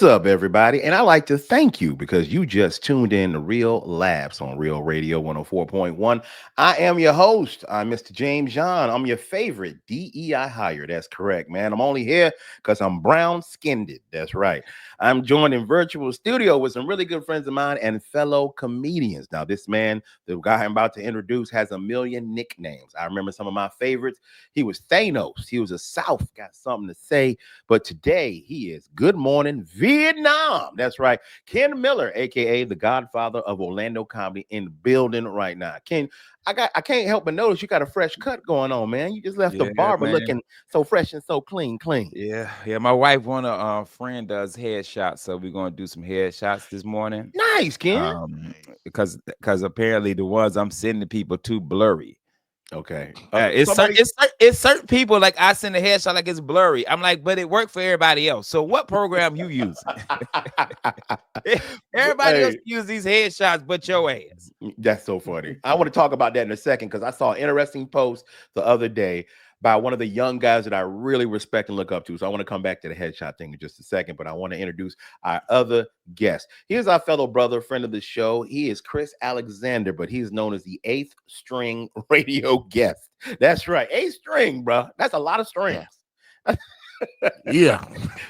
What's up, everybody? And I like to thank you because you just tuned in to Real Labs on Real Radio 104.1. I am your host. I'm Mr. James John. I'm your favorite DEI hire. That's correct, man. I'm only here because I'm brown skinned. That's right. I'm joined in virtual studio with some really good friends of mine and fellow comedians. Now, this man, the guy I'm about to introduce, has a million nicknames. I remember some of my favorites. He was Thanos. He was a South, got something to say. But today he is Good Morning Vietnam. That's right. Ken Miller, aka the Godfather of Orlando comedy, in the building right now. Ken, I can't help but notice you got a fresh cut going on, man. You just left the Yeah, barber man. looking so fresh and so clean. Yeah. My wife want a friend does headshots, so we're gonna do some headshots this morning. Nice, Ken. Um, because apparently the ones I'm sending people too blurry. Okay. It's certain Somebody. it's certain people like I send a headshot like it's blurry. I'm like, but it worked for everybody else. So what program you using? Everybody else Hey, use these headshots, but your ass. that's so funny. I want to talk about that in a second because I saw an interesting post the other day by one of the young guys that I really respect and look up to. So I want to come back to the headshot thing in just a second, but I want to introduce our other guest. Here's our fellow brother, friend of the show. He is Chris Alexander, but he's known as the eighth string radio guest. That's right, eighth string, bro. That's a lot of strings. Yeah.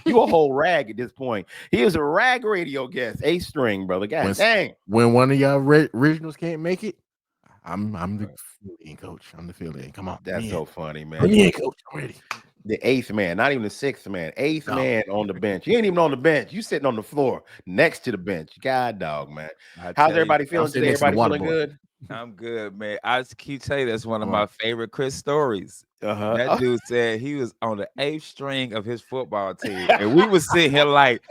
You a whole rag at this point. He is a rag radio guest, eighth string, brother. God When, dang. when one of y'all originals can't make it, I'm the field-in coach. I'm the field-in. Come on. That's so funny, man. Put me in, coach. I'm ready. The eighth man, not even the sixth man, eighth No. man on the bench. You ain't even on the bench. You sitting on the floor next to the bench. God dog, man. I How's tell you, everybody feeling sitting today? next to the Everybody feeling water boy. good? I'm good, man. I just keep telling you that's one of Uh-huh. my favorite Chris stories. That dude said he was on the eighth string of his football team, and we was sitting here like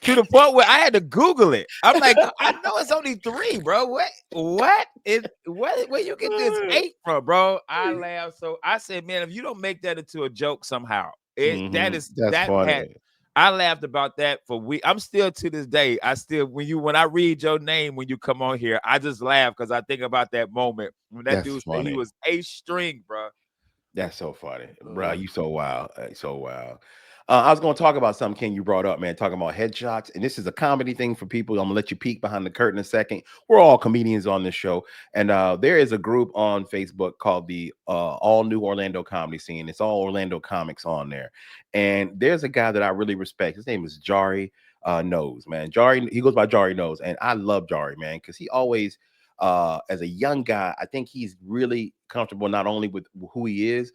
to the point where I had to Google it. I'm like, I know it's only three, bro. What is where you get this eight from, bro? I laughed. So I said, man, if you don't make that into a joke somehow, That's that had funny. I laughed about that for weeks. I'm still to this day. I still when I read your name when you come on here, I just laugh because I think about that moment when that That's dude said he funny. was eighth string, bro. That's so funny, bro. You so wild, so wild. I was going to talk about something, Ken, you brought up, man, talking about headshots. And this is a comedy thing for people. I'm going to let you peek behind the curtain a second. We're all comedians on this show. And there is a group on Facebook called the All New Orlando Comedy Scene. It's all Orlando comics on there. And there's a guy that I really respect. His name is Jari Nose, man. Jari, he goes by Jari Nose. And I love Jari, man, because he always, as a young guy, I think he's really comfortable not only with who he is,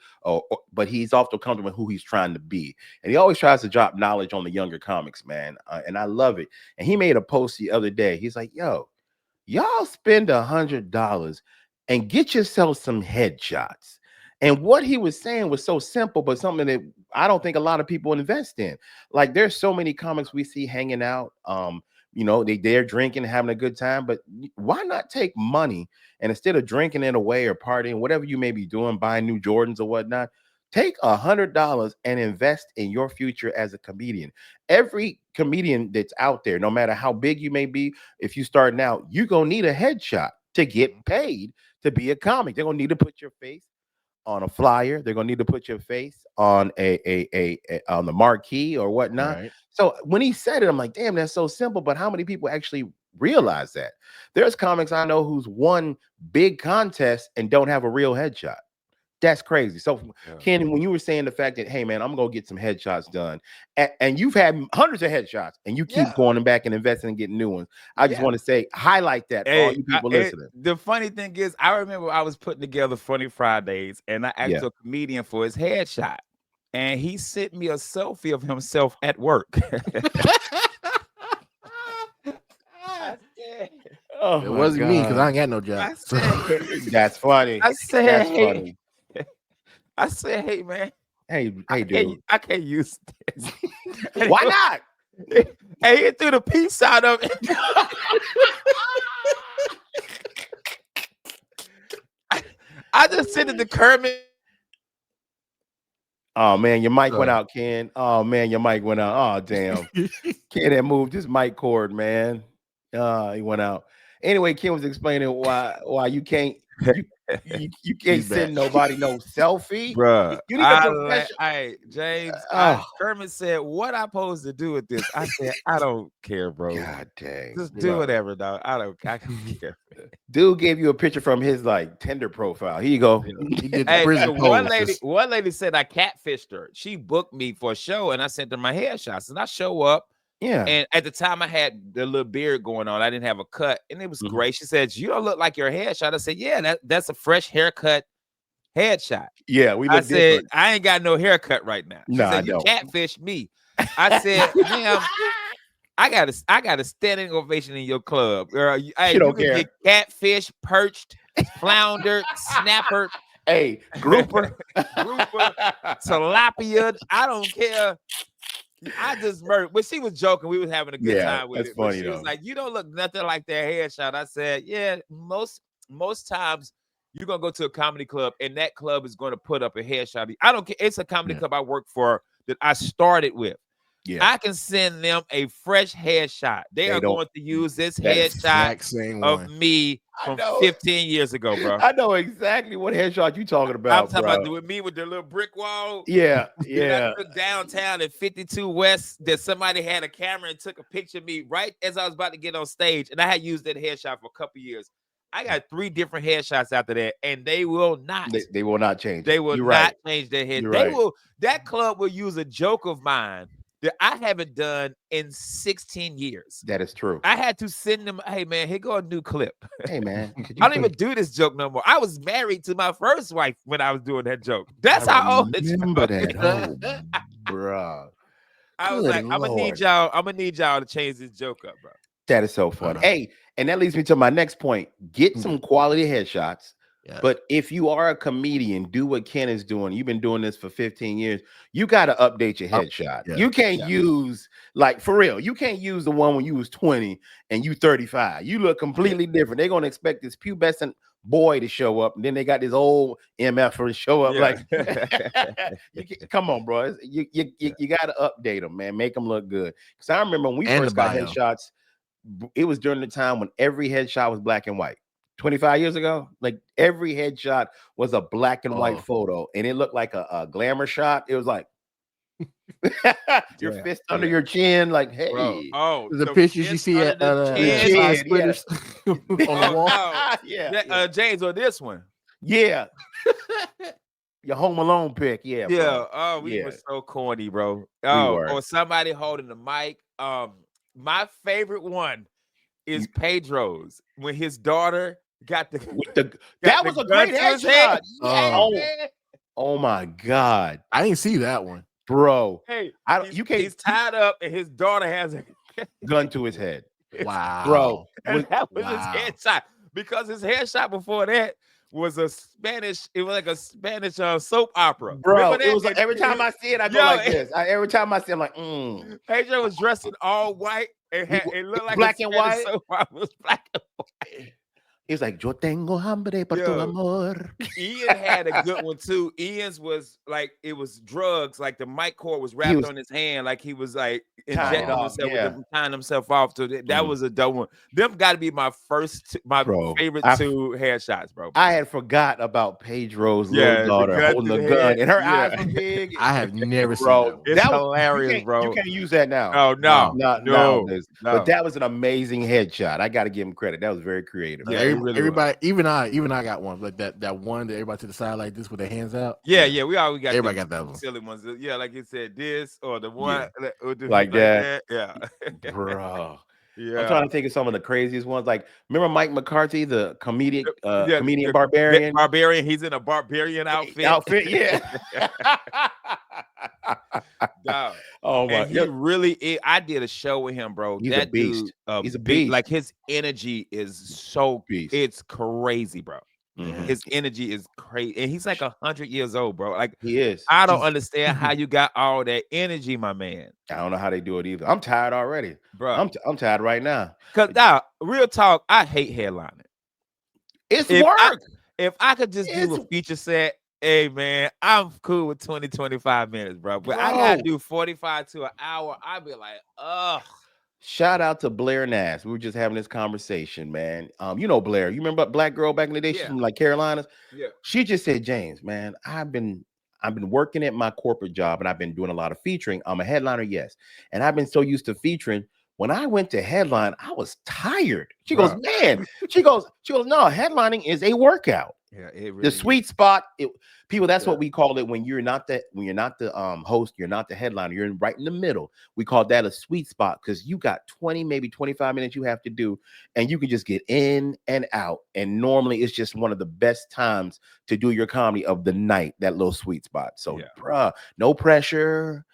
but he's also comfortable with who he's trying to be. And he always tries to drop knowledge on the younger comics, man. And I love it. And he made a post the other day. He's like, yo, y'all spend $100 and get yourself some headshots. And what he was saying was so simple, but something that I don't think a lot of people invest in. Like there's so many comics we see hanging out. They're drinking, having a good time, but why not take money and instead of drinking it away or partying, whatever you may be doing, buying new Jordans or whatnot, take $100 and invest in your future as a comedian. Every comedian that's out there, no matter how big you may be, if you starting out, you're gonna need a headshot to get paid to be a comic. They're gonna need to put your face on a flyer. They're gonna need to put your face on a on the marquee or whatnot. Right. So when he said it, I'm like, damn, that's so simple. But how many people actually realize that? There's comics I know who's won big contests and don't have a real headshot. That's crazy. So, Yeah. Ken, when you were saying the fact that, hey, man, I'm gonna get some headshots done, and you've had hundreds of headshots, and you keep Yeah. going back and investing and getting new ones. I just Yeah. want to say, highlight that for all you people listening. The funny thing is, I remember I was putting together Funny Fridays, and I asked Yeah. a comedian for his headshot, and he sent me a selfie of himself at work. I said, Oh, It my wasn't me because God. I ain't got no job. I said, That's funny. I said, That's hey, funny. I said, hey, man, Hey, dude. I can't use this. Why not? Hey, he threw the peace out of it. I just sent it to Kermit. Oh man, your mic went out, Ken. Oh man, your mic went out. Oh damn. Ken had moved his mic cord, man. He went out. Anyway, Ken was explaining why you can't You can't send nobody no selfie. Bruh, You need a professional. hey, James, Oh, Kermit said, what I supposed to do with this? I said, I don't care, bro. God dang. Just do whatever, dog. I don't care. Dude gave you a picture from his like Tinder profile. Here you go. He did the Hey, prison so pose. one lady said I catfished her. She booked me for a show and I sent her my headshots. And I show up. Yeah. And at the time I had the little beard going on. I didn't have a cut. And it was great. She said, you don't look like your headshot. I said, yeah, that's a fresh haircut headshot. Yeah, we I look said, different. I ain't got no haircut right now. She Nah, I said, you don't. catfished me. I said, ma'am, I got a standing ovation in your club. Girl, hey, She don't you can care. get catfish, perched, flounder, snapper, Hey, grouper. tilapia. I don't care. I just murdered. But she was joking. We was having a good time with that's it. funny, But she was though. like, you don't look nothing like that headshot. I said, yeah, most times you're gonna go to a comedy club and that club is going to put up a headshot. I don't care. It's a comedy club I work for that I started with. Yeah. I can send them a fresh headshot. They are going to use this headshot of me from 15 years ago, bro. I know exactly what headshot you talking about. I'm talking about doing me with the little brick wall. Yeah, I took downtown at 52 West that somebody had a camera and took a picture of me right as I was about to get on stage. And I had used that headshot for a couple years. I got 3 different headshots after that, and they will not. They will not change. They will not change their head. They will. That club will use a joke of mine that I haven't done in 16 years. That is true. I had to send them, hey, man, here go a new clip. Hey, man. I don't even do this joke no more. I was married to my first wife when I was doing that joke. That's how old it is. Remember that. Oh, bro. I was like, I'm going to need y'all to change this joke up, bro. That is so funny. Hey, and that leads me to my next point. Get some quality headshots. Yeah. But if you are a comedian, do what Ken is doing. You've been doing this for 15 years. You got to update your headshot. You can't use, like, for real, you can't use the one when you was 20 and you 35. You look completely different. They're going to expect this pubescent boy to show up, and then they got this old MF to show up. Like, come on, bro. You got to update them, man. Make them look good. Because I remember when we first got headshots, it was during the time when every headshot was black and white. 25 years ago, like every headshot was a black and white photo, and it looked like a glamour shot. It was like your fist under your chin, like, hey. Bro. The pictures you see at splitters on the wall. James, on this one. Yeah. Your Home Alone pick. Yeah. Yeah. Bro. Oh, we were so corny, bro. Oh, or somebody holding the mic. My favorite one is Pedro's when his daughter got that was a great headshot. Oh my God. I didn't see that one. Bro. Hey, he's tied up and his daughter has a gun to his head. Wow. Bro. That was his headshot. Because his headshot before that was a Spanish, it was like a Spanish soap opera. Bro, it was like every time I see it, I go like this. Every time I see it, I'm like, Pedro was dressed in all white. It looked like black and white. Soap opera. It was black and white. He was like, yo tengo hambre por tu amor. Ian had a good one too. Ian's was like, it was drugs. Like the mic cord was wrapped on his hand. Like he was like injecting himself, tying himself off. So that was a dope one. Them got to be my favorite 2 headshots, bro. I had forgot about Pedro's little daughter holding the gun, and her eyes were big. I have never seen that. It's hilarious, bro. You can't use that now. Oh, no. No. But that was an amazing headshot. I got to give him credit. That was very creative. Yeah, everybody, even I got one, like that one that everybody to the side like this with their hands out. Yeah, we got everybody got that one. Silly ones. Yeah, like it said this or the one like that. Yeah, bro. Yeah, I'm trying to think of some of the craziest ones. Like, remember Mike McCarthy, the comedian barbarian? Barbarian. He's in a barbarian outfit. Yeah. Oh my! He really is. I did a show with him, bro. He's a beast. He's a beast. Like his energy is so beast. It's crazy, bro. Mm-hmm. His energy is crazy, and he's like 100 years old, bro. Like he is. I don't understand how you got all that energy, my man. I don't know how they do it either. I'm tired already, bro. I'm tired right now. Cause real talk, I hate headlining. It's work. If I could just do a feature set, hey man, I'm cool with 20-25 minutes, bro. But I gotta do 45 to an hour. I'd be like, ugh. Shout out to Blair Nass. We were just having this conversation, man. You know Blair. You remember Black Girl back in the day? She's Yeah, from like Carolinas. yeah, She just said, James, man, I've been working at my corporate job and I've been doing a lot of featuring. I'm a headliner, yes. And I've been so used to featuring. When I went to headline, I was tired. She goes, bro. man, she goes, no, headlining is a workout. Yeah, it The really is. sweet spot, people, that's Yeah. what we call it when you're not the host, you're not the headliner, you're right in the middle. We call that a sweet spot because you got 20, maybe 25 minutes you have to do, and you can just get in and out. And normally it's just one of the best times to do your comedy of the night, that little sweet spot. So, Yeah. bruh, no pressure.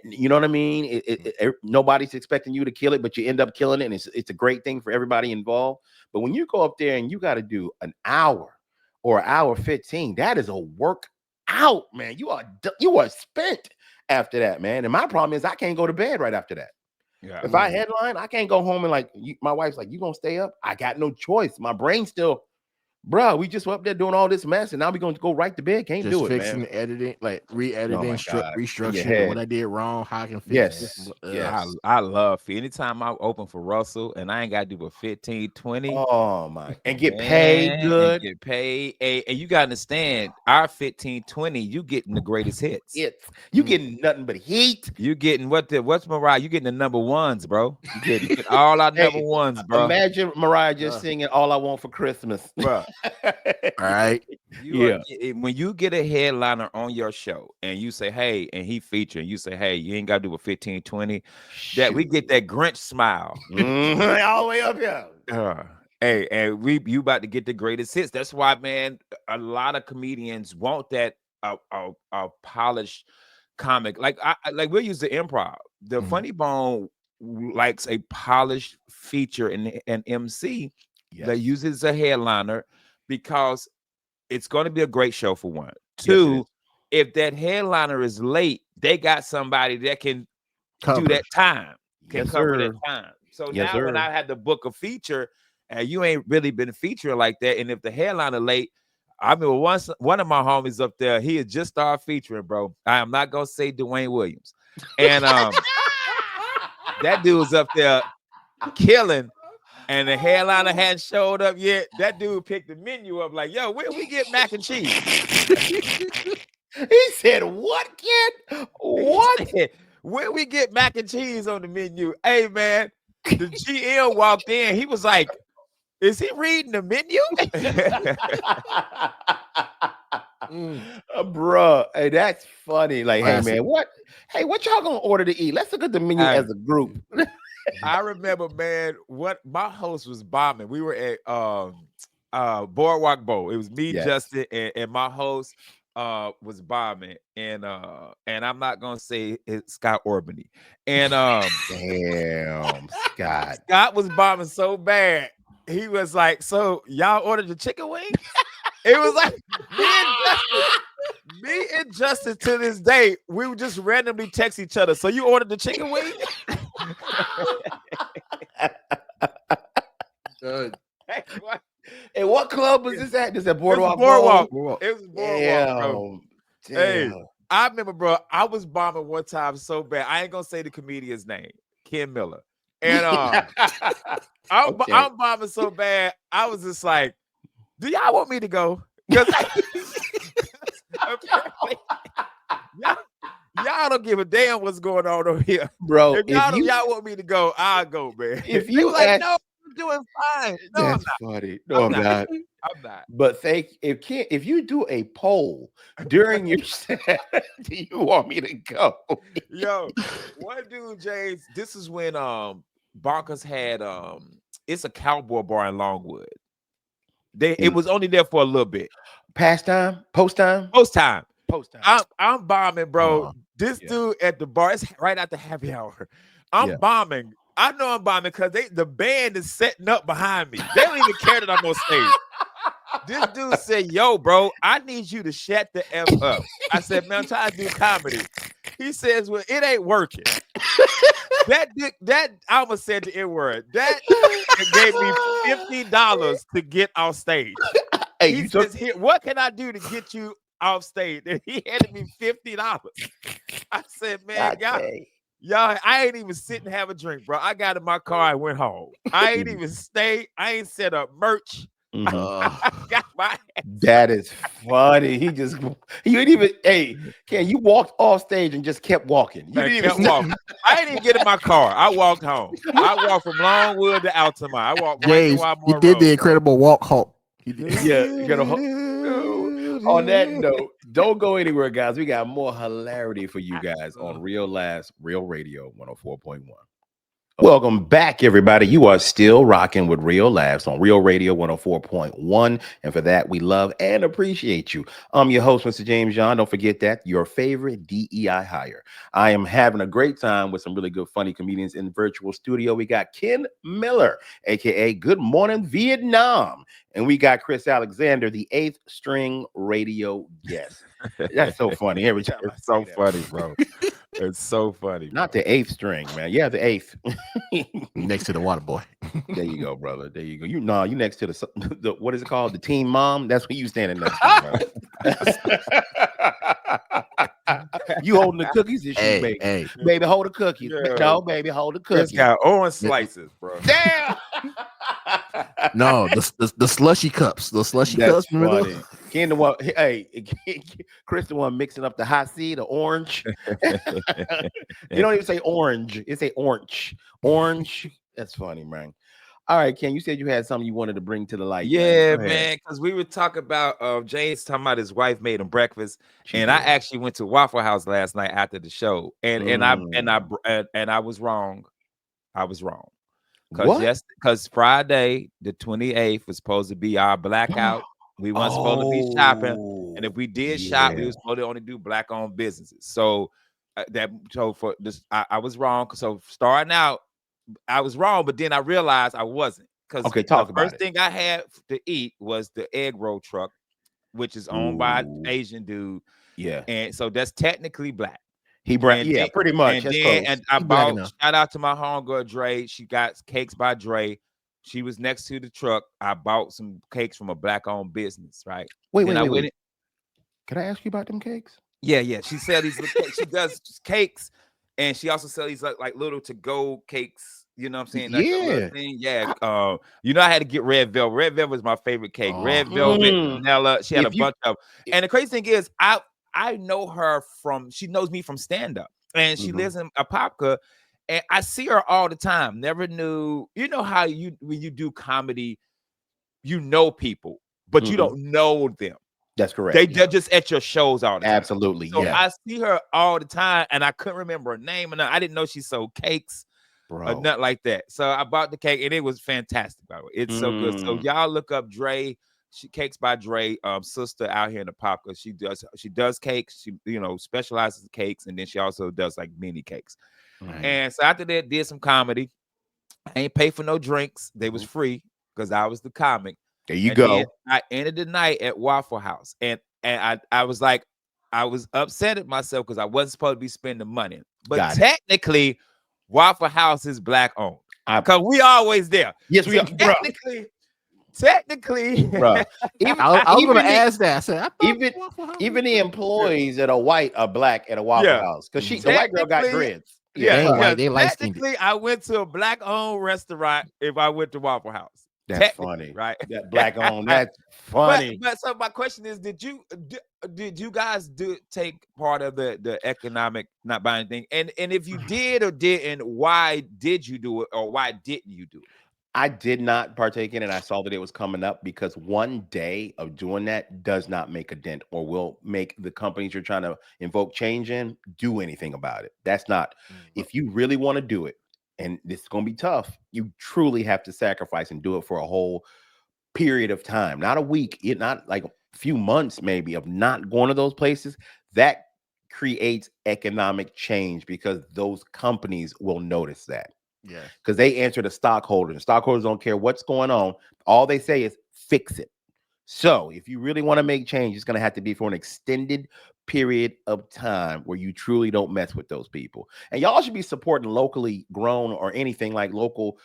You know what I mean? Nobody's expecting you to kill it, but you end up killing it, and it's a great thing for everybody involved. But when you go up there and you got to do an hour or hour 15, that is a workout, man. You are spent after that, man. And my problem is I can't go to bed right after that. Yeah. If I headline, I can't go home and my wife's like, you gonna stay up? I got no choice. My brain still, bro. We just up there doing all this mess, and now we gonna go right to bed. Can't Just do it, fixing man. the editing, like Oh re-editing, my God, in your restructuring what head. I did wrong, how I can fix this. Yes, I yes. I love anytime I'm open for Russell and I ain't got to do but 15, 20. Oh my, and get paid Man, and good. get paid. And you gotta understand, our 15, 20, you getting the greatest hits. You getting nothing but heat. You getting what's Mariah? You getting the number ones, bro. You get all our number Hey, ones, bro. imagine Mariah just Yeah. singing "All I Want for Christmas." Bro, All right. you are Yeah. when you get a headliner on your show and you say, hey, and he featuring, you say, hey, you ain't gotta do a 15, 20. That we get that Grinch smile. All the way up here. Uh, hey, and you about to get the greatest hits. That's why, man, a lot of comedians want that a polished comic. Like we'll use the improv. The Mhm. Funny Bone likes a polished feature and an MC that Yes. uses a headliner because it's going to be a great show for one. Yes, it is. Two, if that headliner is late, they got somebody that can do Cover. that time, can Yes, cover that sir. time. So Yes, now when sir. I had to book a feature and you ain't really been featuring like that, and if the headliner late, I mean, once one of my homies up there, he had just started featuring, bro. I am not gonna say Dwayne Williams, and that dude's up there killing, and the headliner hadn't showed up yet. That dude picked the menu up like, yo, where we get mac and cheese? He said, "What, kid? He What?" said, where we get mac and cheese on the menu? Hey, man, the GM walked in. He was like, is he reading the menu? Bruh, hey, that's funny. Like, hey, Classic. man, what? Hey, what y'all gonna order to eat? Let's look at the menu Hey, as a group. I remember, man, what my host was bombing. We were at Boardwalk Bowl. It was me, Yes. Justin, and my host was bombing. And I'm not gonna say it's Scott Orbany. And Damn, Scott. Scott was bombing so bad. He was like, so y'all ordered the chicken wings? It was like me and Justin to this day, we would just randomly text each other. So you ordered the chicken wings? What? And what club was this at? This at It was Boardwalk Boardwalk. Bowl? It was Boardwalk, bro. Damn. Hey, Damn. I remember, bro. I was bombing one time so bad. I ain't gonna say the comedian's name, Ken Miller. And Okay. I'm bombing so bad. I was just like, do y'all want me to go? Because apparently, y'all don't give a damn what's going on over here. Bro, If y'all want me to go, I'll go, man. if They you was like, ask- no, I'm doing fine. No, I'm that's not. funny. No, I'm not. I'm not. But if you do a poll during your set, do you want me to go? Yo, one dude, James, this is when Bonkers had it's a cowboy bar in Longwood. It was only there for a little bit. Pastime, post time, Post time. post time. I'm bombing, bro. This yeah. dude at the bar, it's right after happy hour. I'm Yeah. bombing. I know I'm bombing because the band is setting up behind me. They don't even care that I'm on stage. This dude said, yo, bro, I need you to shut the F up. I said, man, I'm trying to do comedy. He says, well, it ain't working. That I almost said the N-word. That gave me $50 to get off stage. Hey, He says, here, what can I do to get you off stage? And he handed me $50. I said, man, God dang. Y'all, I ain't even sit and have a drink, bro. I got in my car and went home. I ain't even stayed. I ain't set up merch. Mhm. I got my That is funny. You didn't even, hey, Ken, you walked off stage and just kept walking. You man, didn't even kept say, walking. I didn't even get in my car. I walked home. I walked from Longwood to Altamont. I walked right to James, he Wildmore did the Road, bro. incredible walk halt. He did. yeah, you gotta. On that note, don't go anywhere, guys. We got more hilarity for you guys on Real Last Real Radio 104.1. Welcome back, everybody. You are still rocking with Real Laughs on Real Radio 104.1. And for that, we love and appreciate you. I'm your host, Mr. James John. Don't forget that, your favorite DEI hire. I am having a great time with some really good, funny comedians in the virtual studio. We got Ken Miller, aka Good Morning Vietnam. And we got Chris Alexander, the 8th string radio guest. That's so funny every time I It's say so that. funny, bro. It's so funny, Not bro. the 8th string, man. Yeah, the 8th. Next to the water boy. There you go, brother. There you go. You know, you next to the what is it called? The team mom. That's what you standing next to, bro. You holding the cookies and she, Hey, baby. hey. Baby, hold the cookies. Yeah. No, baby, hold the It's cookies. got orange slices, bro. Damn. No, the slushy cups. The slushy That's cups. Remember funny. Ken the one, hey, Chris the one mixing up the hot seed, the orange. You don't even say orange. It say orange. Orange. That's funny, man. All right, Ken, you said you had something you wanted to bring to the light, man. Yeah, Go ahead. man, because we were talking about James talking about his wife made him breakfast, She and I did. actually went to Waffle House last night after the show, Mm. and I was wrong. I was wrong because What? Friday the 28th was supposed to be our blackout. We weren't supposed to be shopping, and Oh, if we did shop, we yeah. were supposed to only do black-owned businesses. So for this, I was wrong. So starting out, I was wrong, but then I realized I wasn't because Okay, the talk about first it. thing I had to eat was the egg roll truck, which is owned by an Ooh, Asian dude, yeah. and so that's technically black. Yeah, pretty much. That's close. And I he black bought enough. shout out to my homegirl Dre. She got cakes by Dre. She was next to the truck. I bought some cakes from a black-owned business, right? Wait, Then wait, I wait, went wait. Can I ask you about them cakes? yeah, yeah. She sell these little cakes. She does cakes, and she also sells these like little to-go cakes. You know what I'm saying? Like a little Yeah. thing. Yeah. I had to get red velvet. Red velvet was my favorite cake. Oh, Red velvet, Mm. vanilla. She had a If you bunch of. And the crazy thing is, I know her from. She knows me from stand up, and she Mhm. lives in Apopka, and I see her all the time. Never knew. You know how when you do comedy, you know people, but you Mhm. don't know them. That's correct. They're just at your shows all the time. Absolutely. So Yeah. I see her all the time, and I couldn't remember her name, and I didn't know she sold cakes or Bro. nothing like that. So I bought the cake, and it was fantastic. By the way, it's so good. So Mm. y'all look up Dre. She cakes by Dre, sister out here in the pop. Cause she does cakes. She specializes in cakes, and then she also does like mini cakes. Mm. And so after that, did some comedy. I ain't pay for no drinks. They was Mhm. free because I was the comic. There you And then go. I ended the night at Waffle House. And I was like, I was upset at myself because I wasn't supposed to be spending money. But Got it. technically, Waffle House is black owned. I Because we always there. yes, we So are, bro. technically, Bro. Even I was gonna even the ask that. I said, I thought even Waffle House was even the black. employees that are white are black at a Waffle yeah. House. Because Mhm. the white girl got Technically, dreads. Yeah, They yeah, ain't sorry. yeah. white. They light skinned. Technically, I went to a black owned restaurant if I went to Waffle House. That's Technically, funny. right? That black on. That's But funny. so my question is, did you guys take part of the economic not buying thing? And if you did or didn't, why did you do it or why didn't you do it? I did not partake in it. I saw that it was coming up because one day of doing that does not make a dent or will make the companies you're trying to invoke change in do anything about it. That's not, if you really want to do it, and this is going to be tough, you truly have to sacrifice and do it for a whole period of time, not a week, not like a few months maybe of not going to those places. That creates economic change because those companies will notice that Yes. because they answer the stockholders. The stockholders don't care what's going on. All they say is fix it. So if you really want to make change, it's going to have to be for an extended period of time where you truly don't mess with those people. And y'all should be supporting locally grown or anything like local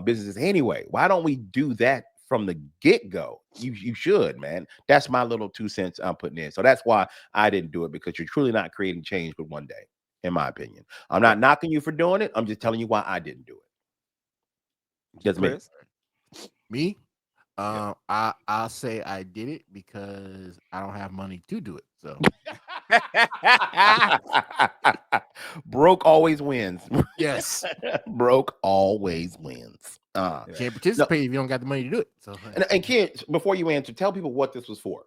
businesses anyway. Why don't we do that from the get-go? You should, man. That's my little 2 cents I'm putting in. So that's why I didn't do it, because you're truly not creating change with one day. in my opinion. I'm not knocking you for doing it. I'm just telling you why I didn't do it. Just me. Chris. Me, Yeah. I'll say I did it because I don't have money to do it. So Broke always wins. yes, Broke always wins. Yeah. can't No, participate if you don't got the money to do it. So and kids, before you answer, tell people what this was for.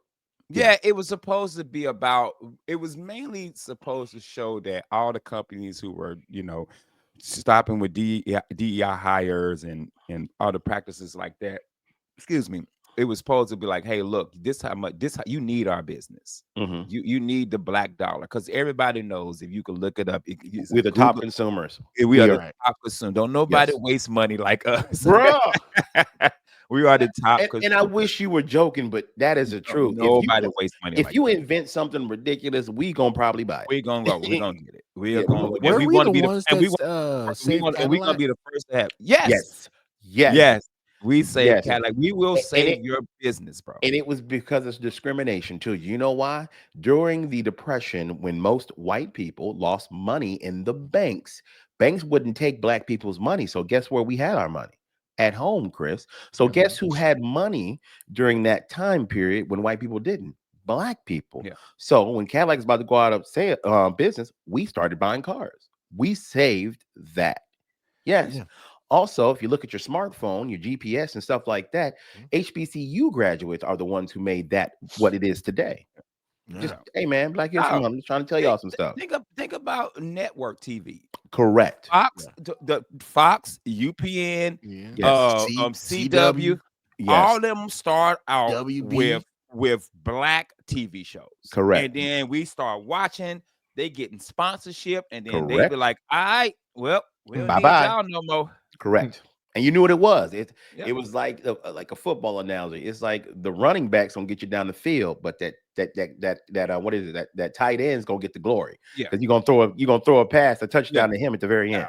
Yeah, it was supposed to be about. It was mainly supposed to show that all the companies who were, stopping with DEI hires and other practices like that. Excuse me. It was supposed to be like, hey, look, this how much this how you need our business. Mhm. You need the black dollar because everybody knows if you can look it up. It's a We're the top Google. consumers. We are We the are. right. top consumer. Don't nobody Yes. waste money like us. Bruh. We are the top And I consumers. wish you were joking, but that is the truth. Nobody waste money If like you us. invent something ridiculous, we gonna probably buy We gonna go. We it. gonna get it. We are Yeah, we going, gonna and do Were we it. we want to the be the ones and that we saved want and we gonna Cadillac? be the first to have. Yes, Yes. Yes. yes. We save Yes. Cadillac. We will And save your business, bro. it was because of discrimination too. You know why? During the Depression, when most white people lost money in the banks, banks wouldn't take black people's money. So guess where we had our money? At home, Chris. So At guess home. who had money during that time period when white people didn't? Black people. Yeah. So when Cadillac was about to go out of business, we started buying cars. We saved that. Yes. Yeah. Also, if you look at your smartphone, your GPS and stuff like that, Mhm. HBCU graduates are the ones who made that what it is today. Just Yeah. hey man, Black History Oh, Month. I'm just trying to tell y'all some stuff. think about network TV. Correct. Fox, Yeah. the Fox, UPN, Yeah. Yes. CW, all Yes. of them start out WB. with black TV shows, and Correct. then we start watching. They getting sponsorship, and then they be Correct. like, "All right, well, we don't Bye need bye. y'all no more." Correct. And you knew what it was. Yeah, It was like a football analogy. It's like the running backs gonna get you down the field, but that what is it? That tight end's gonna get the glory yeah. because you're gonna throw a pass, a touchdown to him at the very Yeah. end.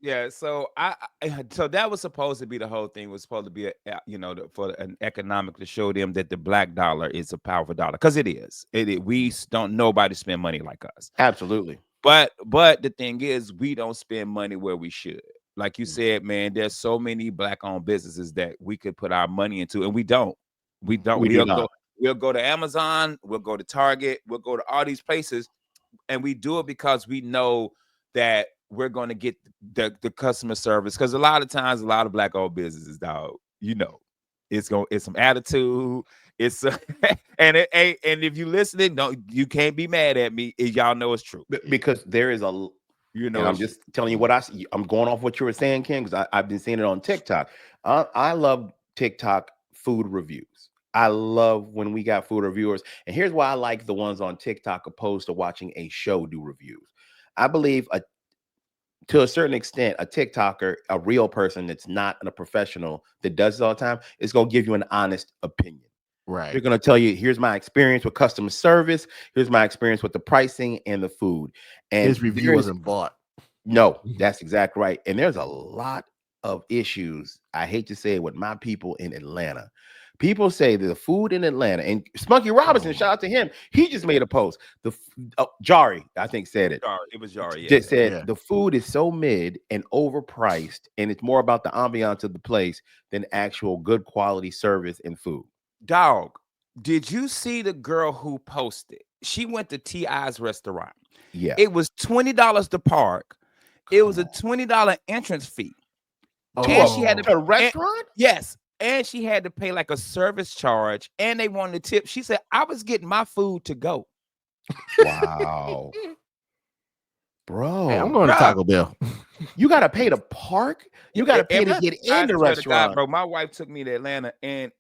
Yeah, So so that was supposed to be the whole thing. Was supposed to be for an economic to show them that the black dollar is a powerful dollar because it is. We don't nobody spend money like us. absolutely. But the thing is, we don't spend money where we should. Like you said, man, there's so many black-owned businesses that we could put our money into, and we don't. We don't. We do not. We'll go to Amazon. We'll go to Target. We'll go to all these places, and we do it because we know that we're going to get the customer service. Because a lot of times, a lot of black-owned businesses, dog, it's some attitude. It's and if you listening, you can't be mad at me. Y'all know it's true. Because there is and I'm It's just telling you what I see. I'm going off what you were saying, Ken, because I've been seeing it on TikTok. I love TikTok food reviews. I love when we got food reviewers. And here's why I like the ones on TikTok opposed to watching a show do reviews. I believe to a certain extent, a TikToker, a real person that's not a professional that does it all the time, is going to give you an honest opinion. Right. They're going to tell you, here's my experience with customer service. Here's my experience with the pricing and the food. And His review wasn't bought. no, that's exactly right. And there's a lot of issues, I hate to say it, with my people in Atlanta. People say that the food in Atlanta, and Spunky Robinson, shout out to him. He just made a post. Jari, I think, said it. It was Jari. Yeah. Just said Yeah. the food is so mid and overpriced, and it's more about the ambiance of the place than actual good quality service and food. Dog, did you see the girl who posted? She went to T.I.'s restaurant. Yeah. It was $20 to park. It was a Come $20 entrance fee. To And she had a restaurant? yes, and she had to pay like a service charge, and they wanted a tip. She said, "I was getting my food to go." Wow. Bro. Hey, I'm going to Taco Bell. You gotta pay to park. You gotta pay to get in the swear to God, restaurant. bro. My wife took me to Atlanta, and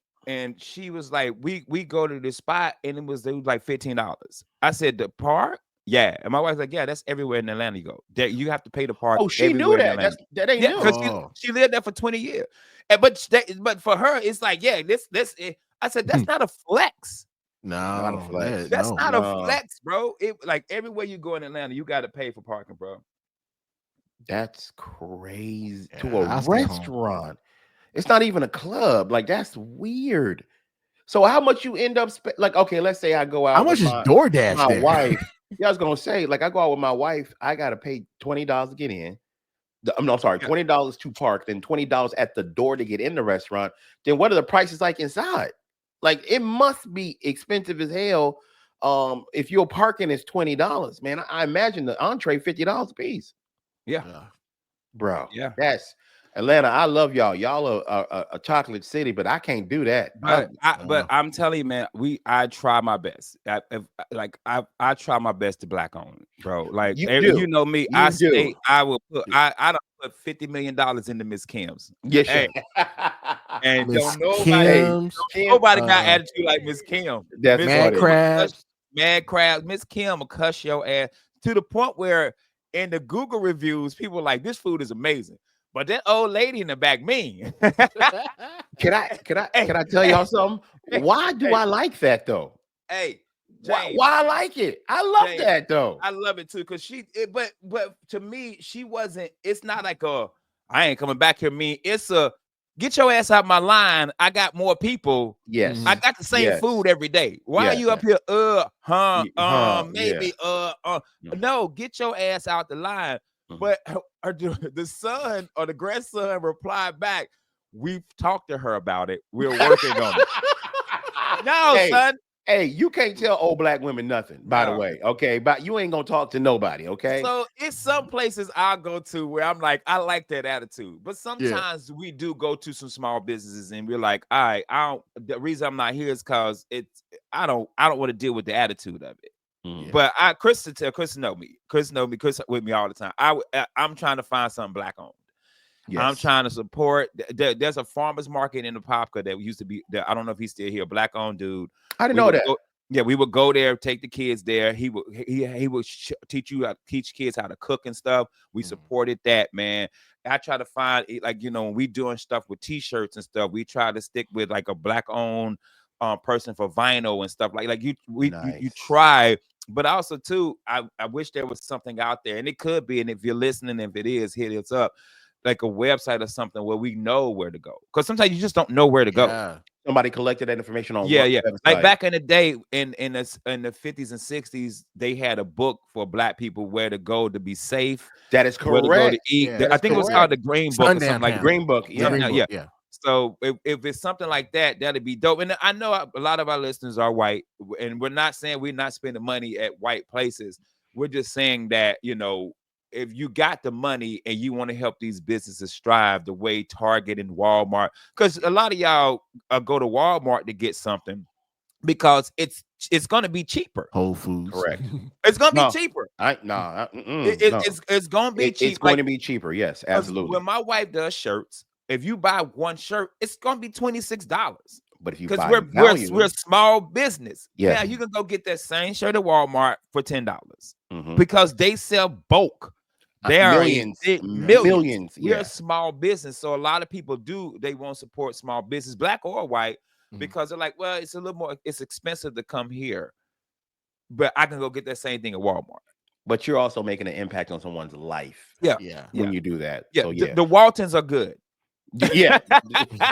she was like, we go to this spot, and it was like $15. I said, the park? Yeah. And my wife's like, yeah, that's everywhere in Atlanta you go. That you have to pay the park. Oh, she knew everywhere in that. Atlanta. That ain't Yeah, new. because she lived there for 20 years. But for her, it's like, yeah, I said, that's not a flex. Not a No, flex. That's no. not No. a flex, bro. It like everywhere you go in Atlanta, you got to pay for parking, bro. That's crazy. Yeah, To a I'll stay home. restaurant. It's not even a club. Like, that's weird. So how much you end up like, okay, let's say I go out How much with is DoorDash my there? wife. Yeah, I was gonna say, like, I go out with my wife, I gotta pay $20 to get in. I'm no sorry, Yeah, $20 to park, then $20 at the door to get in the restaurant. Then what are the prices like inside? Like, it must be expensive as hell. If your parking is $20, man, I imagine the entree $50 a piece. yeah, Yeah. Bro, yeah. that's Atlanta. I love y'all. Y'all are a chocolate city, but I can't do that. But I'm telling you, man, I try my best. I try my best to black own, bro. Like You you do. know me, You do. I will put I don't put $50 million into Miss Kim's. Yes, Hey, sir. and Miss Hey, Kim's, Kim, nobody got uh, attitude like Miss Kim. that's Miss Mad funny. Kim will cuss, Crabs. mad crowd. Miss Kim will cuss your ass to the point where in the Google reviews, people are like this food is amazing. But that old lady in the back mean. Can I can I hey, can I tell hey, y'all something? hey, Why do hey, I like that though? hey, Why James. why I like it? I love James, that though. I love it too because but to me, she wasn't. It's not like I ain't coming back here. Me, it's a get your ass out my line. I got more people. I Yes. got the same Yes. food every day. Why are Yes. you up here? Yeah. Maybe, Mm, no, get your ass out the line. mhm. But the son or the grandson replied back, we've talked to her about it. We're working on it. No, Hey, son. hey, you can't tell old black women nothing, by the No. way. Okay. But you ain't gonna talk to nobody, okay? So it's some places I'll go to where I'm like, I like that attitude. But Yeah. sometimes we do go to some small businesses and we're like, all right, I don't the reason I'm not here is because I don't want to deal with the attitude of it. Mhm. Yeah. But Chris know me. Chris with me all the time. I'm trying to find something black owned. I'm Yes. trying to support. There's a farmers market in the Popka that used to be. That I don't know if he's still here. Black owned dude. I didn't We know would that. go. Yeah, we would go there, take the kids there. He would teach kids how to cook and stuff. We Mhm. supported that, man. I try to find like when we doing stuff with t-shirts and stuff. We try to stick with like a black owned person for vinyl and stuff like you Nice. try. But also too, I wish there was something out there, and it could be. And if you're listening, if it is, hit us up like a website or something where we know where to go. Because sometimes you just don't know where to go. Yeah. Somebody collected that information on Yeah, what yeah. Like website? back in the day, in the 50s and 60s, they had a book for black people where to go to be safe, That is where to go to correct. eat. Yeah. That I is think it was called correct. the Green Book or something Sundown like The that. Town. Green Book, The yeah. Green Something, Book. yeah. Yeah. So if it's something like that, that'd be dope. And I know a lot of our listeners are white, and we're not saying we're not spending money at white places. We're just saying that if you got the money and you want to help these businesses strive the way Target and Walmart, because a lot of y'all go to Walmart to get something because it's going to be cheaper. Whole Foods. Correct. It's going to be No, cheaper. no. It's going to be It's cheap. going Like to be cheaper. Yes, because when absolutely. my wife does shirts, if you buy one shirt, it's going to be $26 But if you because buy we're a volume, small business. Now yes. you can go get that same shirt at Walmart for $10 Hmm. because they sell bulk. They are Millions, millions. millions. We're a Yeah. small business, so a lot of people they won't support small business, black or white, Mhm. because they're like, well, it's a little more, it's expensive to come here, but I can go get that same thing at Walmart. But you're also making an impact on someone's life Yeah, Yeah. yeah, when you do that. yeah. So The, yeah, the Waltons are good. yeah,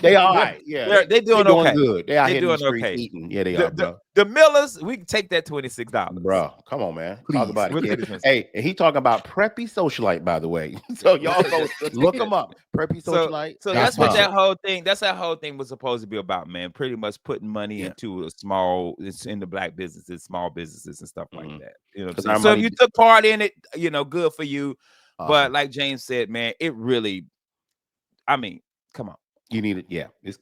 they all they're, right. Yeah, they're they doing doing okay. good. They out They're here in these doing streets okay. eating. Yeah, they The, are, the bro. the Millers, we can take that $26. Bro, come on, man. Talk Please. about it, We'll kid. take the Hey, and he talking about preppy socialite, by the way. So y'all go look him up. Preppy So socialite. so Got that's what to. that whole thing. That's that whole thing was supposed to be about, man. Pretty much putting money Yeah. into it's in the black businesses, small businesses, and stuff like that. You know what I'm Because saying? our So if money, you took part in it, good for you. But awesome. like James said, man, it really, I mean, come on, You need it. Yeah, it's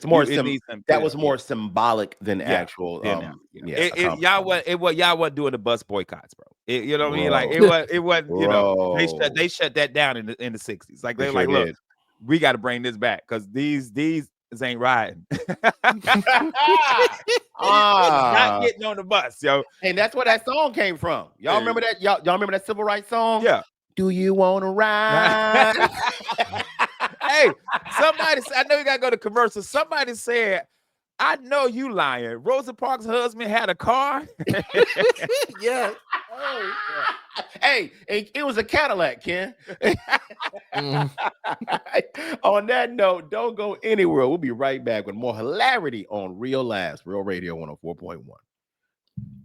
more it needs some, that was yeah, more symbolic than yeah. actual Then now, yeah y'all accomplishment. y'all wasn't doing the bus boycotts, bro. You know what I mean? Like Bro, it wasn't. bro, They shut that down in the 60s. Like they they're sure like, look, did. we got to bring this back because these ain't riding. It's not Ah, getting on the bus, yo. and that's where that song came from. Y'all Hey, remember that? Y'all remember that civil rights song? yeah. Do you want to ride? Hey, I know you gotta go to commercial. Somebody said, I know you lying. Rosa Parks' husband had a car. Yeah. Oh, Hey, it was a Cadillac, Ken. mm. On that note, don't go anywhere. We'll be right back with more hilarity on Real Laughs, Real Radio 104.1.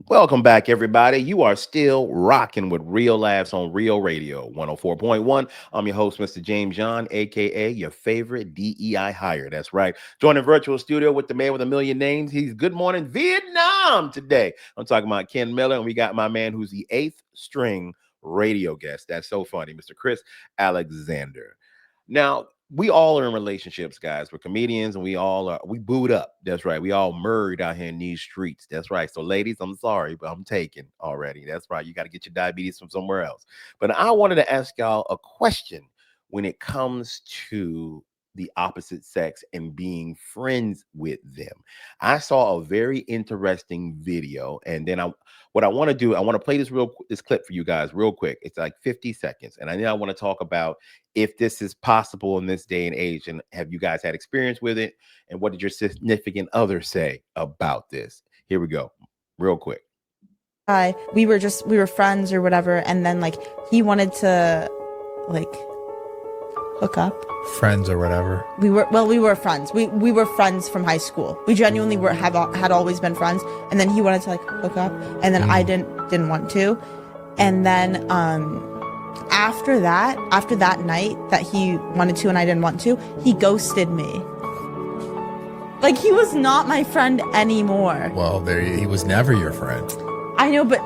Welcome back, everybody. You are still rocking with Real Laughs on Real Radio 104.1. I'm your host, Mr. James John, aka your favorite DEI hire. That's right. Joining virtual studio with the man with a million names. He's Good Morning Vietnam today. I'm talking about Ken Miller, and we got my man who's the eighth string radio guest. That's so funny, Mr. Chris Alexander. Now, we all are in relationships, guys. We're comedians and we booed up. That's right. We all married out here in these streets. That's right. So, ladies, I'm sorry, but I'm taken already. That's right. You got to get your diabetes from somewhere else. But I wanted to ask y'all a question when it comes to the opposite sex and being friends with them. I saw a very interesting video, and then what I want to do, I want to play this clip for you guys real quick. It's like 50 seconds, and I want to talk about if this is possible in this day and age, and have you guys had experience with it, and what did your significant other say about this? Here we go, real quick. We were friends or whatever, and then like he wanted to like hook up. Friends or whatever. We were friends. We were friends from high school. We genuinely had always been friends, and then he wanted to like hook up, and then I didn't want to, and then after that night that he wanted to and I didn't want to, he ghosted me. Like, he was not my friend anymore. Well, he was never your friend. I know, but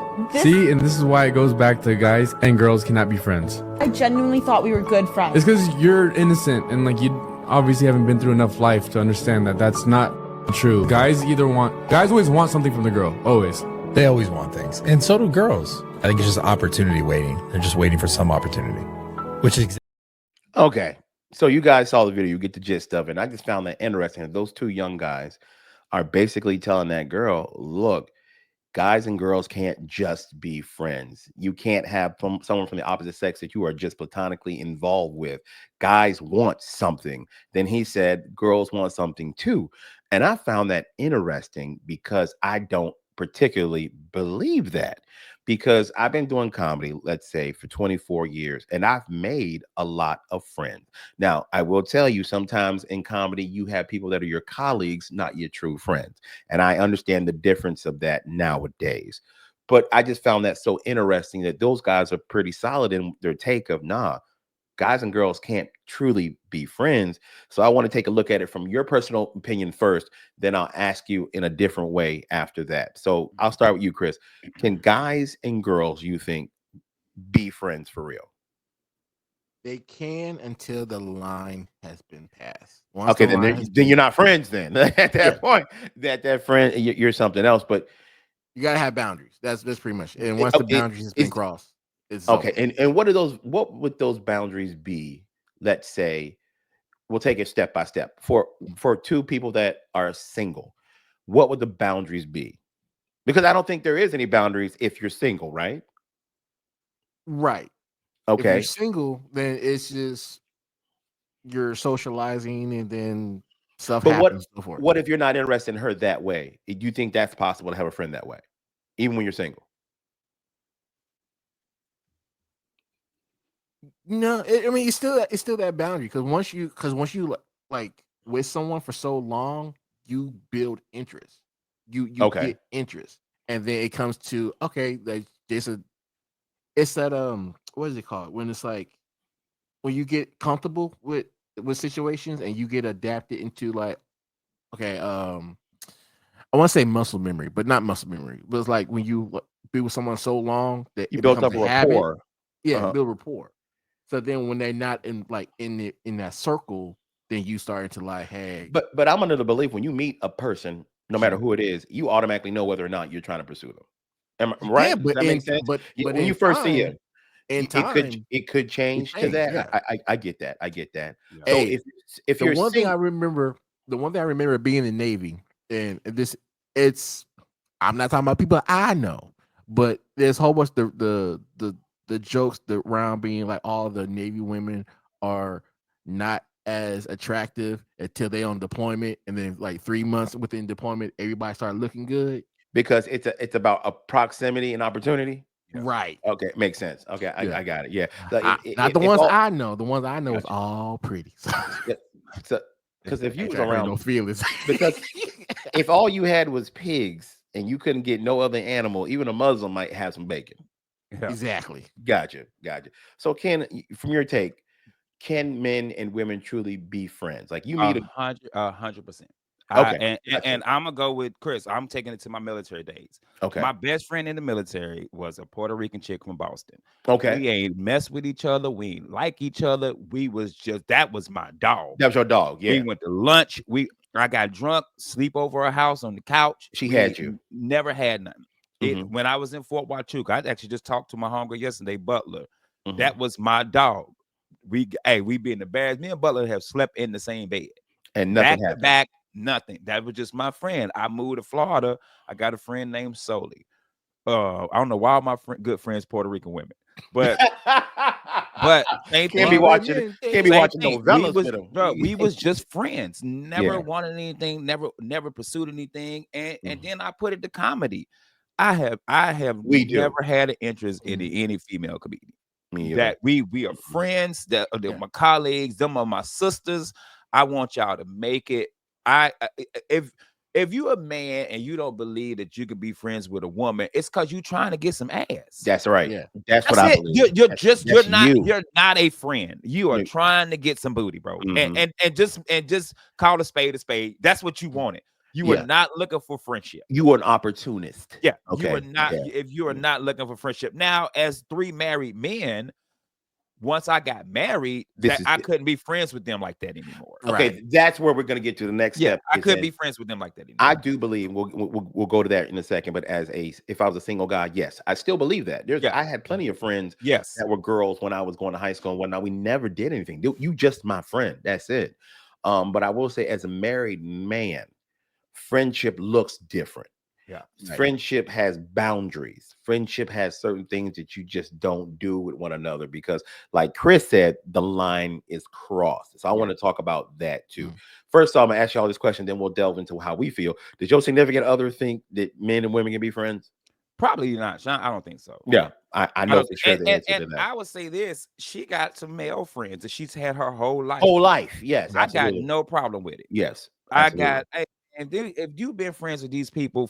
See, and this is why it goes back to guys and girls cannot be friends. I genuinely thought we were good friends. It's because you're innocent and like you obviously haven't been through enough life to understand that that's not true. Guys always want something from the girl, always. They always want things, and so do girls. I think it's just opportunity waiting. They're just waiting for some opportunity, which is Okay, so you guys saw the video, you get the gist of it. And I just found that interesting that those two young guys are basically telling that girl, look, guys and girls can't just be friends. You can't have someone from the opposite sex that you are just platonically involved with. Guys want something. Then he said girls want something too. And I found that interesting because I don't particularly believe that, because I've been doing comedy, let's say, for 24 years, and I've made a lot of friends. Now, I will tell you, sometimes in comedy, you have people that are your colleagues, not your true friends. And I understand the difference of that nowadays. But I just found that so interesting that those guys are pretty solid in their take of, nah, guys and girls can't truly be friends. So I want to take a look at it from your personal opinion first, then I'll ask you in a different way after that. So I'll start with you, Chris. Can guys and girls, you think, be friends for real? They can until the line has been passed. Okay, then you're not friends then. At that point, that friend, you're something else. But you gotta have boundaries. That's pretty much it. And once the boundaries has been crossed, it's okay. And what would those boundaries be? Let's say we'll take it step by step. For two people that are single, what would the boundaries be? Because I don't think there is any boundaries if you're single, right? Right. If Okay. you're single, then it's just you're socializing, and then stuff But happens. what if you're not interested in her that way? Do you think that's possible to have a friend that way, even when you're single? No, I mean it's still that boundary, because once you like with someone for so long, you build interest. You Okay. get interest, and then it comes to like it's that what is it called when it's like when you get comfortable with situations and you get adapted into like I want to say muscle memory, but not muscle memory. But it's like when you be with someone so long that You it built up becomes a a habit. rapport. Yeah, build rapport. So then when they're not in that circle, then you start to like, hey. But I'm under the belief when you meet a person, no matter who it is, you automatically know whether or not you're trying to pursue them. Am I right? Yeah, Does but that make sense? but When you first see him, in it time, could change to change, that. yeah. I get that. I get that. Yeah. So Hey, if the you're one thing I single, remember, being in the Navy, and I'm not talking about people I know, but there's a whole bunch the jokes around being like all the Navy women are not as attractive until they on deployment, and then like 3 months within deployment, everybody started looking good. because it's about a proximity and opportunity. Yeah. Right. Okay, makes sense. Okay, Yeah. I got it. Yeah, like Not the if ones all, I know. The ones I know is gotcha. all pretty. Yeah, so because if you Ain't was trying to hurt no around, feelings. because if all you had was pigs and you couldn't get no other animal, even a Muslim might have some bacon. Yeah. Exactly. Gotcha. So, from your take, can men and women truly be friends? Like you meet a 100%. okay, And gotcha. I'm gonna go with Chris. I'm taking it to my military days. Okay, My best friend in the military was a Puerto Rican chick from Boston. okay. We ain't mess with each other. We ain't like each other. We was just that was my dog. That was your dog. We Yeah, went to lunch. I got drunk, sleep over her house on the couch. she We had you. never had nothing. Hmm. When I was in Fort Huachuca, I actually just talked to my homegirl yesterday, Butler. Hmm. That was my dog. We be in the bears. Me and Butler have slept in the same bed. And Back nothing to happened. back, nothing. That was just my friend. I moved to Florida. I got a friend named Soli. I don't know why all my good friends Puerto Rican women, but same Can't be thing. watching. Can't be Same watching thing. novellas with them. We was just friends. Never Yeah. wanted anything. Never pursued anything. And Mhm. then I put it to comedy. I have We do. never had an interest in any female comedian. Me either. That we are friends. That they're my colleagues. Them are my sisters. I want y'all to make it. If you're a man and you don't believe that you can be friends with a woman, it's because you're trying to get some ass. That's right. Yeah. That's what That's I it. believe. You're not a friend. You are You're- trying to get some booty, bro. Mhm. And just call a spade a spade. That's what you wanted. You were Yeah. not looking for friendship. You were an opportunist. Yeah. Okay. You were not. Yeah. If you are not looking for friendship now, as 3 married men. Once I got married, I couldn't be friends with them like that anymore. Okay, Right. that's where we're going to get to the next step. I couldn't be friends with them like that anymore. I do believe we'll go to that in a second. But if I was a single guy, yes, I still believe that. I had plenty of friends that were girls when I was going to high school and whatnot. We never did anything. You just my friend. That's it. But I will say, as a married man, friendship looks different. Yeah. Right. Friendship has boundaries. Friendship has certain things that you just don't do with one another because, like Chris said, the line is crossed. So I want to talk about that too. First off, I'm gonna ask you all this question, then we'll delve into how we feel. Does your significant other think that men and women can be friends? Probably not, Sean. I don't think so. Yeah, I know for sure the answer to that. I would say this: she got some male friends that she's had her whole life. Yes, I got no problem with it. Yes, absolutely. And then if you've been friends with these people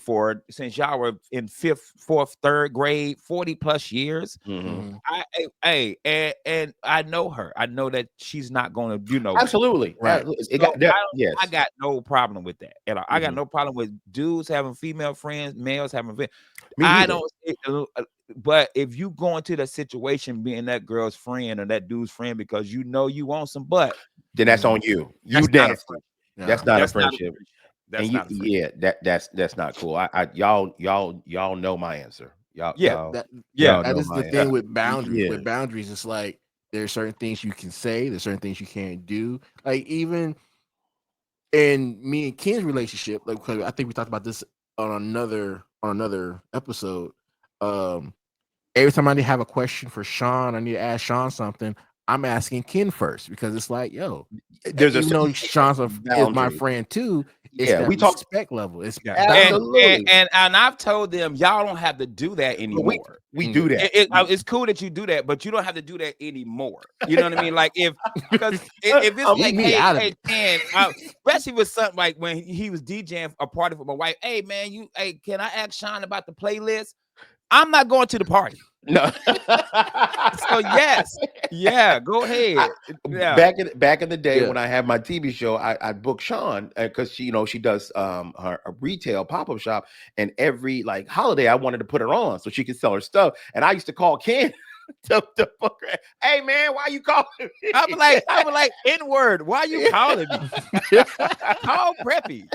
since y'all were in 5th, 4th, 3rd grade, 40 plus years, and I know her. I know that she's not going to, absolutely right. I got no problem with that. I got no problem with dudes having female friends, males having. But if you go into that situation being that girl's friend or that dude's friend because you want some butt, then that's on you. That's not a friendship. That's not cool. Y'all know my answer. That is the thing with boundaries. With boundaries, it's like there's certain things you can say, there's certain things you can't do. Like even in me and Ken's relationship, like because I think we talked about this on another episode. Every time I need to have a question for Sean, I need to ask Sean something. I'm asking Ken first because it's like, even Sean's is my friend too. It's we talk respect level. It's absolutely, and I've told them y'all don't have to do that anymore. We do that. It's cool that you do that, but you don't have to do that anymore. You know what I mean? Like if it's like, hey, Ken, especially with something like when he was DJing a party for my wife. Hey man, can I ask Sean about the playlist? I'm not going to the party. No. So go ahead. Back in the day when I had my TV show, I booked Sean because she does her retail pop-up shop, and every like holiday I wanted to put her on so she could sell her stuff, and I used to call Ken. To book her. Hey man, why you calling me? I'm like N-word. Why you calling me? Call Preppy.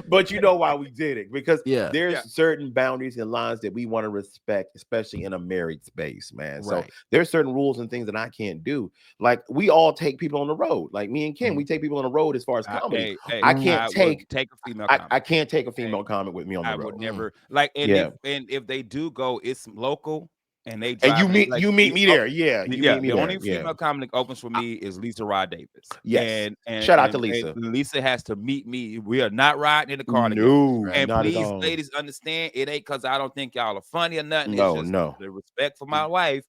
But you know why we did it, because there's certain boundaries and lines that we want to respect, especially in a married space, man. So there's certain rules and things that I can't do. Like we all take people on the road. Like me and Ken, we take people on the road as far as comedy. I can't take a female. I can't take a female comic with me on the road. I would never like. And if they do go, it's local. And you meet me there. The only female comic opens for me is Lisa Rod Davis. Yes. And shout out to Lisa. Lisa has to meet me. We are not riding in the car together. No, and please, ladies, understand it ain't because I don't think y'all are funny or nothing. No, it's just the respect for my wife.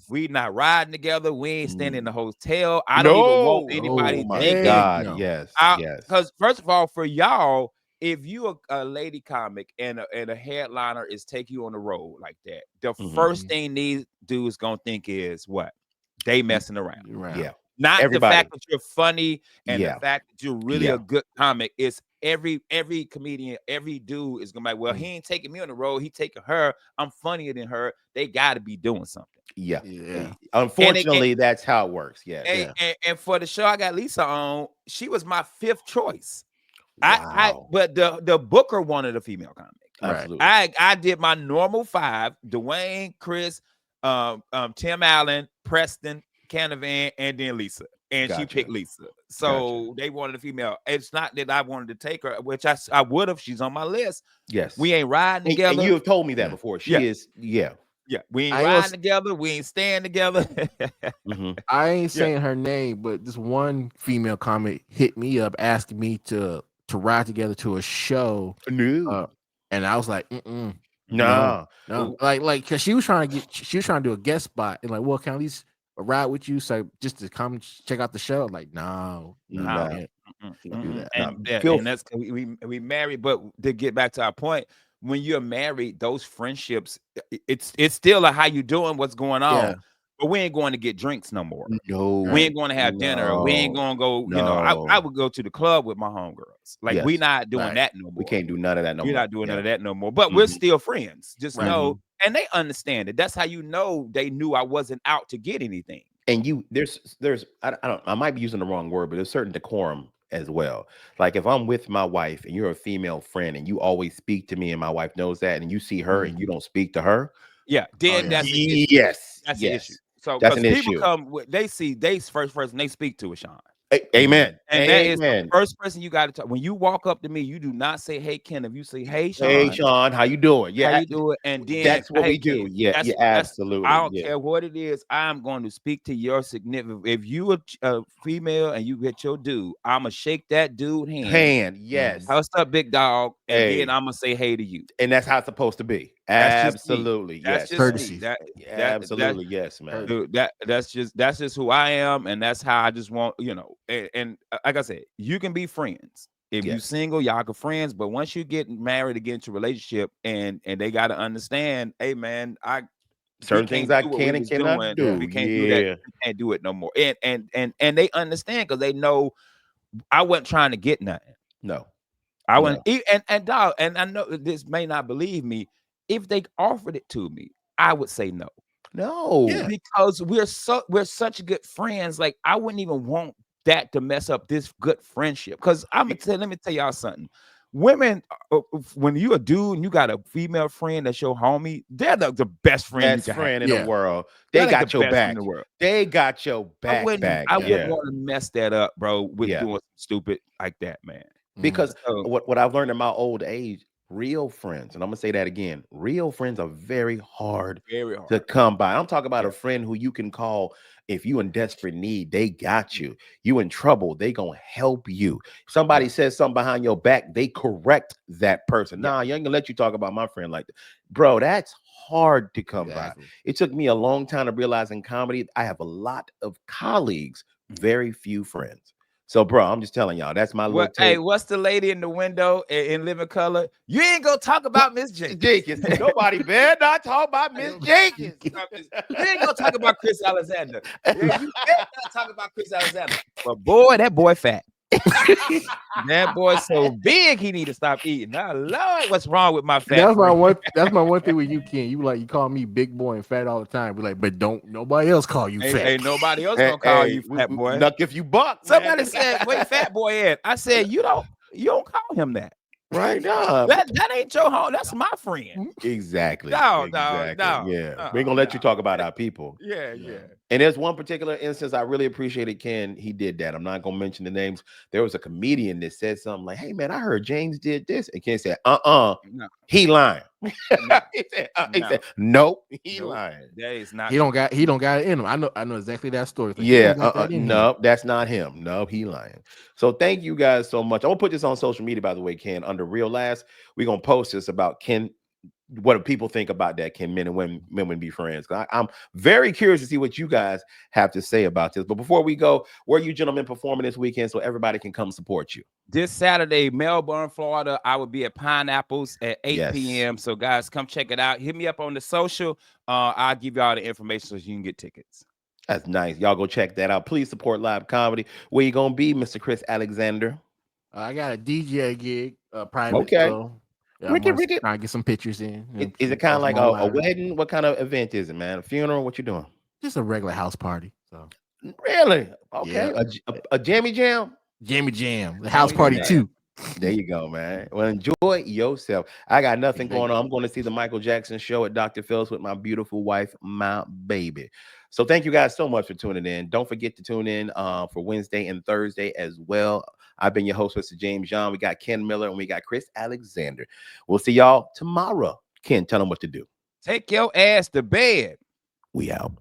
We not riding together. We ain't staying in the hotel. I don't even want anybody thinking. God, yes. Because first of all, for y'all, if you a lady comic and a headliner is take you on the road like that, the Mhm. first thing these dudes gonna think is what? They messing around. Right. Yeah. Not the Everybody. fact that you're funny and the Yeah. fact that you're really Yeah. a good comic. It's every comedian, every dude is gonna be like, well, he ain't taking me on the road, he taking her. I'm funnier than her. They gotta be doing something. Yeah. Yeah. Unfortunately, that's how it works. Yes. And for the show I got Lisa on, she was my 5th choice. Wow. But the booker wanted a female comic. Right. Absolutely. I did my normal 5: Dwayne, Chris, Tim Allen, Preston, Canavan, and then Lisa. And she Gotcha. picked Lisa. So they wanted a female. It's not that I wanted to take her, which I would have. She's on my list. Yes. We ain't riding And together. you have told me that Yeah. before. She Yeah. is. Yeah. Yeah, we ain't I riding was- together. We ain't staying together. Mhm. I ain't saying her name, but this one female comic hit me up asking me to ride together to a show, No. and I was like, Nah. no, like, cause she was trying to do a guest spot, and like, well, can I at least ride with you, so just to come check out the show? Like, no, Nah. can't do that. And that's we married. But to get back to our point, when you're married, those friendships, it's still a how you doing, what's going on. Yeah. But we ain't going to get drinks no more. No. We ain't going to have dinner. We ain't going to go. You know, I would go to the club with my homegirls. Like we Yes. not doing Right. that no more. We can't do none of that no We're more. not doing none Yeah. of that no more. But we're still friends. Just Right. know, and they understand it. That's how you know they knew I wasn't out to get anything. And there's I might be using the wrong word, but there's certain decorum as well. Like if I'm with my wife and you're a female friend and you always speak to me and my wife knows that, and you see her and you don't speak to her, Yeah, then yeah. that's an issue. yes, That's yes. the issue. So That's because an people issue. come, they see they first person they speak to is Sean. Amen. And that is the Amen. first person you got to talk. When you walk up to me, you do not say, "Hey, Ken." If you say, "Hey, Sean," Hey, Sean, how you doing? how Yeah, you do it, and then that's what "Hey, we do. Ken." Yeah, That's absolutely. I don't Yeah. care what it is. I'm going to speak to your significant. If you a female and you get your dude, I'm gonna shake that dude hand. Yes. What's up, big dog? And Hey. then I'm gonna say, "Hey" to you. And that's how it's supposed to be. That's just me. Absolutely. That's Yes. just Courtesy. me. Absolutely. Yes, man. Dude, that's just who I am, and that's how I just want, and like I said, you can be friends. If you Yes. single, y'all can friends, but once you get married and get into a relationship, and they got to understand, hey man, Certain we things can't I do what can we and was cannot doing. do. We can't do that. Yeah. We can't do it no more. And they understand because they know I wasn't trying to get nothing. No. I went and dog, and I know this may not believe me. If they offered it to me, I would say no. No. Yeah. Because we're such good friends. Like I wouldn't even want that to mess up this good friendship. Because let me tell y'all something. Women, when you a dude and you got a female friend that's your homie, they're the best friend Best you can friend have. in the world. They They're like got the your best friend back. in the world. They got your back. I wouldn't Yeah. want to mess that up, bro, with Yeah. doing stupid like that, man. Because So- what I've learned in my old age, real friends, and I'm gonna say that again, real friends are very hard Very hard. to come by. I'm talking about a friend who you can call if you in desperate need, they got you. You in trouble, they gonna help you. If somebody says something behind your back, they correct that person. Nah, you ain't gonna let you talk about my friend like that. Bro, that's hard to come by. It took me a long time to realize in comedy, I have a lot of colleagues, very few friends. So, bro, I'm just telling y'all, that's my little take. Hey, what's the lady in the window in living color? You ain't gonna talk about Miss Jenkins. Nobody better not talk about Miss Jenkins. You ain't gonna talk about Chris Alexander. Yeah, you better not talk about Chris Alexander. But boy, that boy fat. That boy so big he need to stop eating. Now, Lord, what's wrong with my fat? That's my friend? one. That's my one thing with you, Ken. You call me big boy and fat all the time. Be like, but don't nobody else call you fat. Ain't nobody else gonna call you fat boy. Nuck if you buck. Somebody man. said, "Wait, fat boy at?" I said, "You don't call him that. Right now. That ain't your home. That's my friend." Exactly. No, exactly. no, Yeah. We ain't gonna let you talk about our people. Yeah. And there's one particular instance I really appreciated Ken. He did that. I'm not gonna mention the names. There was a comedian that said something like, "Hey man, I heard James did this." And Ken said, No. he lying. No. he No. said, nope, he Nope. lying. That is not. He don't got it in him. I know exactly that story. It's like, Yeah, he don't got that in him. no, that's not him. No, he lying. So thank you guys so much. I'm gonna put this on social media, by the way, Ken, under Real Last. We're gonna post this about Ken what do people think about that? Can men and women be friends? I'm very curious to see what you guys have to say about this. But before we go, where are you gentlemen performing this weekend so everybody can come support you? This Saturday, Melbourne, Florida, I will be at Pineapples at 8 Yes. p.m. So, guys, come check it out. Hit me up on the social. I'll give you all the information so you can get tickets. That's nice. Y'all go check that out. Please support live comedy. Where you gonna be, Mr. Chris Alexander? I got a DJ gig, private. Okay. So yeah, Ricky, I'm Ricky. trying to get some pictures in. Is it kind of like a wedding? What kind of event is it, man? A funeral? What you doing? Just a regular house party. So Really? Okay. Yeah. A jammy jam? Jammy Jam, the house party too. There you go, man. Well, enjoy yourself. I got nothing going on. I'm going to see the Michael Jackson show at Dr. Phil's with my beautiful wife, my baby. So thank you guys so much for tuning in. Don't forget to tune in for Wednesday and Thursday as well. I've been your host, Mr. James John. We got Ken Miller and we got Chris Alexander. We'll see y'all tomorrow. Ken, tell them what to do. Take your ass to bed. We out.